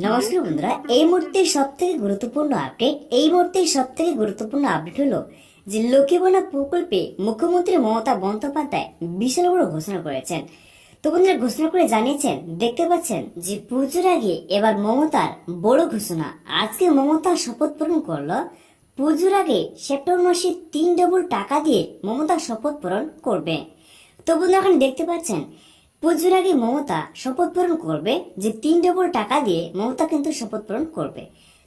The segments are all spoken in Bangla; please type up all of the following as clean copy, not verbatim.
নমস্কার বন্ধুরা, এই মুহূর্তের সবথেকে গুরুত্বপূর্ণ আপডেট হলো যে লক্ষ্মী ভান্ডার প্রকল্পে মুখ্যমন্ত্রী মমতা বন্দ্যোপাধ্যায় বিশাল বড় ঘোষণা করেছেন। তো বন্ধুরা, ঘোষণা করে জানিয়েছেন, দেখতে পাচ্ছেন যে পুজোর আগে এবার মমতার বড় ঘোষণা। আজকে মমতা শপথ পূরণ করলো। পুজোর আগে সেপ্টেম্বর মাসে 3 ডবল টাকা দিয়ে মমতা শপথ পূরণ করবে। তো বন্ধুরা, এখন দেখতে পাচ্ছেন পুজোর আগে মমতা শপথ পূরণ করবে, যে 3 ডবল টাকা দিয়ে মমতা কিন্তু শপথ পূরণ করবে।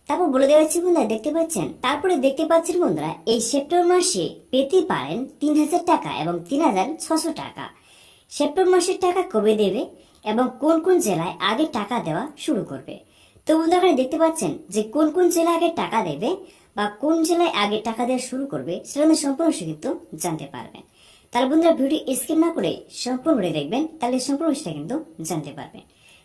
তারপর বলে দেওয়া হচ্ছে বন্ধুরা, দেখতে পাচ্ছেন, তারপরে দেখতে পাচ্ছেন বন্ধুরা, এই সেপ্টেম্বর মাসে পেতে পারেন 3000 টাকা এবং 3600 টাকা। সেপ্টেম্বর মাসের টাকা কবে দেবে এবং কোন কোন জেলায় আগে টাকা দেওয়া শুরু করবে। তো বন্ধুরা, এখানে দেখতে পাচ্ছেন যে কোন কোন জেলায় আগে টাকা দেবে বা কোন জেলায় আগে টাকা দেওয়া শুরু করবে, সেটা আপনি সম্পূর্ণ কিন্তু জানতে পারবেন। তাহলে বন্ধুরা, ভিডিও স্কিপ না করে সম্পূর্ণ ভিডিও দেখবেন, তাহলে সম্পূর্ণ সেটা কিন্তু জানতে পারবেন।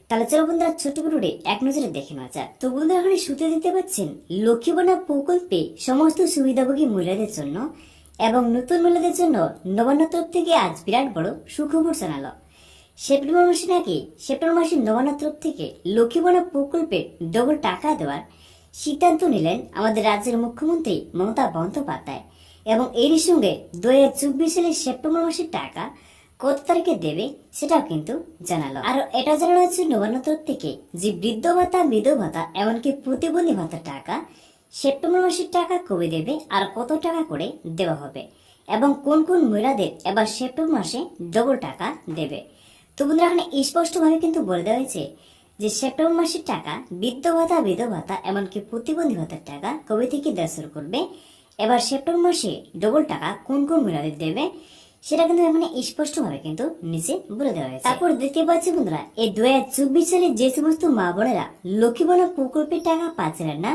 তাহলে চলো বন্ধুরা, ছোট্ট ভিডিওটি এক নজরে দেখে নেওয়া যাক। তো বন্ধুরা, এখানে শুতে দিতে পাচ্ছেন লক্ষ্মী ভান্ডার প্রকল্পে সমস্ত সুবিধাভোগী মহিলাদের জন্য এবং নতুন মহিলাদের জন্য নবান্ন তরফ থেকে আজ বিরাট বড় সুখবর জানালো। সেপ্টেম্বর মাসে নবান্ন তরফ থেকে লক্ষ্মী ভান্ডার প্রকল্পে ডবল টাকা দেওয়ার সিদ্ধান্ত নিলেন আমাদের রাজ্যের মুখ্যমন্ত্রী মমতা বন্দ্যোপাধ্যায়। এবং এরই সঙ্গে 2024 সালের সেপ্টেম্বর মাসের টাকা কত তারিখে দেবে সেটাও কিন্তু জানালো। আর এটা জানানো হচ্ছে নবান্ন তরফ থেকে যে বৃদ্ধ ভাতা, বিধবা ভাতা, এমনকি প্রতিবন্ধী ভাতার টাকা সেপ্টেম্বর মাসের টাকা কবে দেবে আর কত টাকা করে দেওয়া হবে এবং কোন কোন মহিলাদের এবার সেপ্টেম্বর মাসে ডবল টাকা দেবে। তো বন্ধুরা, এখানে স্পষ্টভাবে কিন্তু বলে দেওয়া হয়েছে যে সেপ্টেম্বর মাসের টাকা বৃদ্ধ ভাতা, বিধবা ভাতা, এমনকি প্রতিবন্ধী ভাতার টাকা কবে থেকে দেওয়া শুরু করবে, এবার সেপ্টেম্বর মাসে ডবল টাকা কোন কোন মহিলাদের দেবে সেটা কিন্তু এখানে স্পষ্ট ভাবে কিন্তু নিচে বলে দেওয়া হয়েছে। তারপর দেখতে পাচ্ছি বন্ধুরা, এই 2024 সালে যে সমস্ত মা বোনেরা লক্ষ্মী ভান্ডার প্রকল্পের টাকা পাচ্ছিলেন না,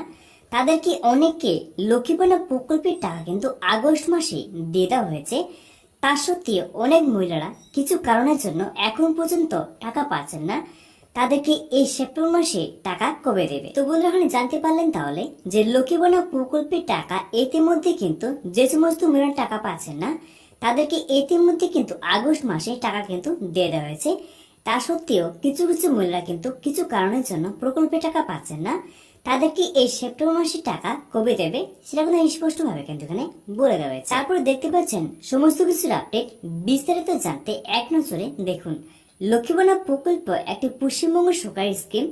তাদেরকে অনেককে লক্ষ্মী ভান্ডার প্রকল্পের টাকা কিন্তু আগস্ট মাসে দিয়ে দেওয়া হয়েছে। তা সত্ত্বেও অনেক মহিলারা কিছু কারণের জন্য এখন পর্যন্ত টাকা পাচ্ছেন না। তাদেরকে এই সেপ্টেম্বর মাসে টাকা কবে দেবে। তো বন্ধুরা, এখানে জানতে পারলেন তাহলে যে লক্ষ্মী ভান্ডার প্রকল্পের টাকা ইতিমধ্যে কিন্তু যে সমস্ত মহিলারা টাকা পাচ্ছেন না, তাদেরকে ইতিমধ্যে কিন্তু আগস্ট মাসে টাকা কিন্তু দিয়ে দেওয়া হয়েছে। তা সত্ত্বেও কিছু কিছু মহিলা কিন্তু কিছু কারণের জন্য প্রকল্পের টাকা পাচ্ছেন না, তাদেরকে এই সেপ্টেম্বর মাসে টাকা কবে দেবে সেটা কিন্তু স্পষ্ট ভাবে কিন্তু এখানে বলে দেওয়া হয়েছে। তারপরে দেখতে পাচ্ছেন সমস্ত কিছুর আপডেট বিস্তারিত জানতে এক নজরে দেখুন। লক্ষ্মী ভান্ডার প্রকল্প একটি পশ্চিমবঙ্গ সরকারি স্কিম,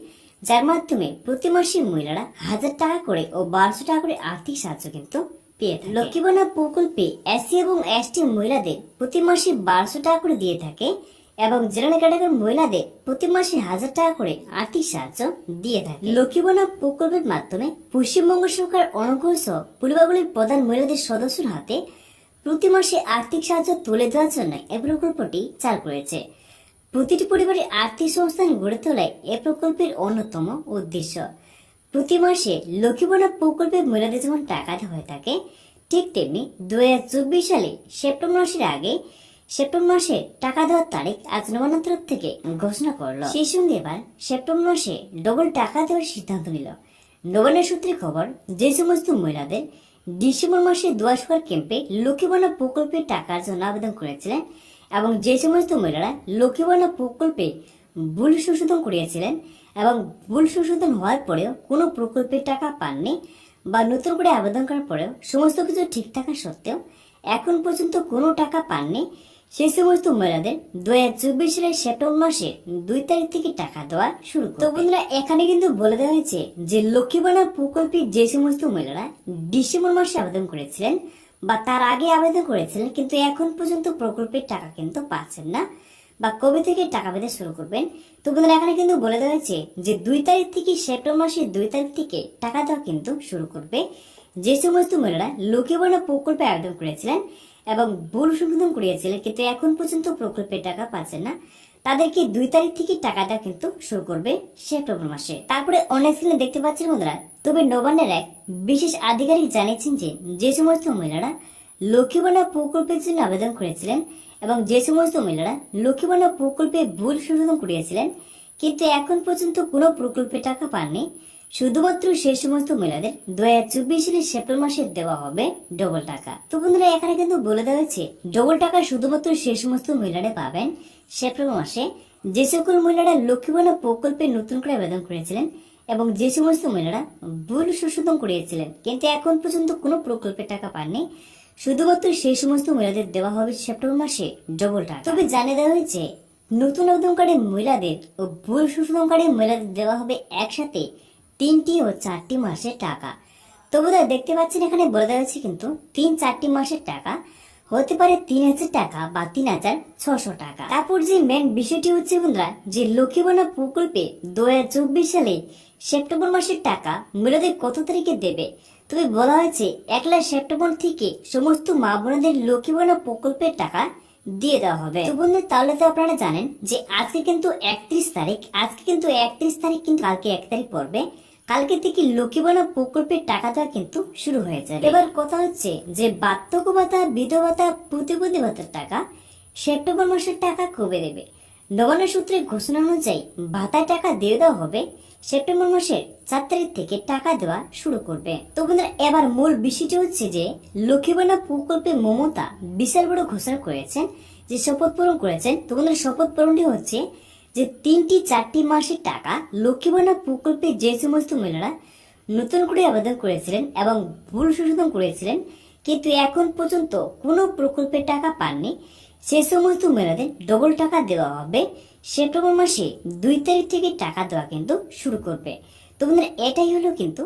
যার মাধ্যমে প্রতি মাসে মহিলারা 1000 টাকা করে ও 1200 টাকা করে আর্থিক সাহায্য কিন্তু পেয়ে থাকে। লক্ষ্মী ভান্ডার প্রকল্পে এসসি এবং এসটি মহিলাদের প্রতি মাসে 1200 টাকা করে দিয়ে থাকে এবং জেনারেল ক্যাটাগরির মহিলাদের প্রতি মাসে 1000 টাকা করে আর্থিক সাহায্য দিয়ে থাকে। লক্ষ্মী ভান্ডার প্রকল্পের মাধ্যমে পশ্চিমবঙ্গ সরকার অনগ্রসর পরিবারগুলির প্রধান মহিলাদের সদস্যর হাতে প্রতি মাসে আর্থিক সাহায্য তুলে দেওয়ার জন্য এই প্রকল্পটি চালু করেছে। প্রতিটি পরিবারের আর্থিক সংস্থান গড়ে তোলাই এ প্রকল্পের অন্যতম উদ্দেশ্য। প্রতি মাসে লক্ষ্মী ভান্ডার প্রকল্পে মহিলাদের যেমন টাকা দেওয়া হয়ে থাকে, ঠিক তেমনি 2024 সালে সেপ্টেম্বর মাসের আগে সেপ্টেম্বর মাসে টাকা দেওয়ার তারিখ আজ নবান্ন তরফ থেকে ঘোষণা করলো। সেই সঙ্গে এবার সেপ্টেম্বর মাসে ডবল টাকা দেওয়ার সিদ্ধান্ত নিল। নবান্নের সূত্রে খবর, যে সমস্ত মহিলাদের ডিসেম্বর মাসে দুয়াশকর ক্যাম্পে লক্ষ্মী ভান্ডার প্রকল্পের টাকার জন্য আবেদন করেছিলেন এবং যে সমস্ত মহিলারা লক্ষ্মী ভান্ডার প্রকল্পে ভুল সংশোধন করিয়েছিলেন এবং ভুল সংশোধন হওয়ার পরেও কোনো প্রকল্পের টাকা পাননি বা নতুন করে আবেদন করার পরেও সমস্ত কিছু ঠিক থাকা সত্ত্বেও এখন পর্যন্ত কোনো টাকা পাননি, সেই সমস্ত মহিলাদের 2024 সালের সেপ্টেম্বর মাসে 2 তারিখ থেকে টাকা দেওয়া শুরু করবে। তো বন্ধুরা, এখানে কিন্তু বলে দেওয়া হয়েছে যে লক্ষ্মী ভান্ডার প্রকল্পে যে সমস্ত মহিলারা ডিসেম্বর মাসে আবেদন করেছিলেন বা তার আগে আবেদন করেছিলেন কিন্তু এখন পর্যন্ত প্রকল্পের টাকা কিন্তু পাচ্ছেন না বা কবে থেকে টাকা পেতে শুরু করবেন, তো বন্ধুরা, এখানে কিন্তু বলে দেওয়া হয়েছে যে 2 তারিখ থেকে সেপ্টেম্বর মাসের 2 তারিখ থেকে টাকা দেওয়া কিন্তু শুরু করবে। যে সমস্ত মহিলারা লক্ষ্মী ভান্ডার প্রকল্পে আবেদন করেছিলেন এবং ভুল সংশোধন করিয়েছিলেন কিন্তু এখন পর্যন্ত প্রকল্পের টাকা পাচ্ছেন না, তাদেরকে 2 তারিখ থেকে টাকা দেওয়া কিন্তু শুরু করবে সেপ্টেম্বর মাসে। তারপরে অনেক স্ক্রিনে দেখতে পাচ্ছেন বন্ধুরা, তবে নবান্নের এক বিশেষ আধিকারিক জানিয়েছেন যে যে সমস্ত মহিলারা লক্ষ্মী ভান্ডার প্রকল্পের জন্য আবেদন করেছিলেন এবং যে সমস্ত মহিলারা লক্ষ্মী ভান্ডার প্রকল্পে ভুল সংশোধন করিয়েছিলেন কিন্তু এখন পর্যন্ত কোনো প্রকল্পের টাকা পাননি, শুধুমাত্র সেই সমস্ত মহিলাদের 2024 সালের সেপ্টেম্বর মাসে দেওয়া হবে ডবল টাকা। তো বন্ধুরা, এখানে কিন্তু বলে দেওয়া হয়েছে ডবল টাকা শুধুমাত্র সেই সমস্ত মহিলারা পাবেন সেপ্টেম্বর মাসে যে সকল মহিলারা লক্ষ্মী ভান্ডার প্রকল্পে নতুন করে আবেদন করেছিলেন এবং যে সমস্ত মহিলারা ভুল সংশোধন করিয়েছিলেন কিন্তু এখন পর্যন্ত কোনো প্রকল্পের টাকা পাননি, শুধুমাত্র সেই সমস্ত মহিলাদের দেওয়া হবে সেপ্টেম্বর মাসে ডবল টাকা। তবে জানিয়ে দেওয়া হয়েছে নতুন আবেদনকারী মহিলাদের ও ভুল সংশোধনকারী মহিলাদের দেওয়া হবে একসাথে 3টি ও 4টি মাসের টাকা। তো বোধহয় দেখতে পাচ্ছেন এখানে বলে দেওয়া হয়েছে কিন্তু 3-4টি মাসের টাকা হতে পারে 3000 টাকা বা 3600 টাকা। তারপর যে মেন বিষয়টি হচ্ছে বন্ধুরা, যে লক্ষ্মী ভান্ডার প্রকল্পে 2024 সালে সেপ্টেম্বর মাসের টাকা মহিলাদের কত তারিখে দেবে। তবে বলা হয়েছে 1 সেপ্টেম্বর থেকে সমস্ত মা বোনদের লক্ষ্মী ভান্ডার প্রকল্পের টাকা দিয়ে দেওয়া হবে। তো বন্ধু তাহলে তো আপনারা জানেন যে আজকে কিন্তু 31 তারিখ, কিন্তু কালকে 1 তারিখ পড়বে। কালকে থেকে লক্ষ্মী ভান্ডার প্রকল্পের টাকা দেওয়া কিন্তু শুরু হয়ে যাবে। এবার কথা হচ্ছে যে বার্ধক্য ভাতা, বিধবা ভাতা, প্রতিবন্ধী ভাতার টাকা সেপ্টেম্বর মাসের টাকা কবে দেবে। নবান্ন সূত্রে ঘোষণা অনুযায়ী ভাতার টাকা দিয়ে দেওয়া হবে সেপ্টেম্বর মাসের 4 তারিখ থেকে টাকা দেওয়া শুরু করবে। তো বন্ধুরা এবার মূল বিষয়টি হচ্ছে যে লক্ষ্মী ভান্ডার প্রকল্পে মমতা বিশাল বড় ঘোষণা করেছেন, যে শপথ পূরণ করেছেন। তো বন্ধুরা শপথ পূরণটি হচ্ছে যে 3-4টি মাসের টাকা লক্ষ্মী ভান্ডার প্রকল্পে যে সমস্ত মহিলারা নতুন করে আবেদন করেছিলেন এবং ভুল সংশোধন করেছিলেন কিন্তু এখন পর্যন্ত কোনো প্রকল্পের টাকা পাননি, সে সমস্ত মহিলাদের ডবল টাকা দেওয়া হবে। সেপ্টেম্বর মাসে 2 তারিখ থেকে টাকা দেওয়া কিন্তু শুরু করবে। তো বন্ধুরা এটাই হলো কিন্তু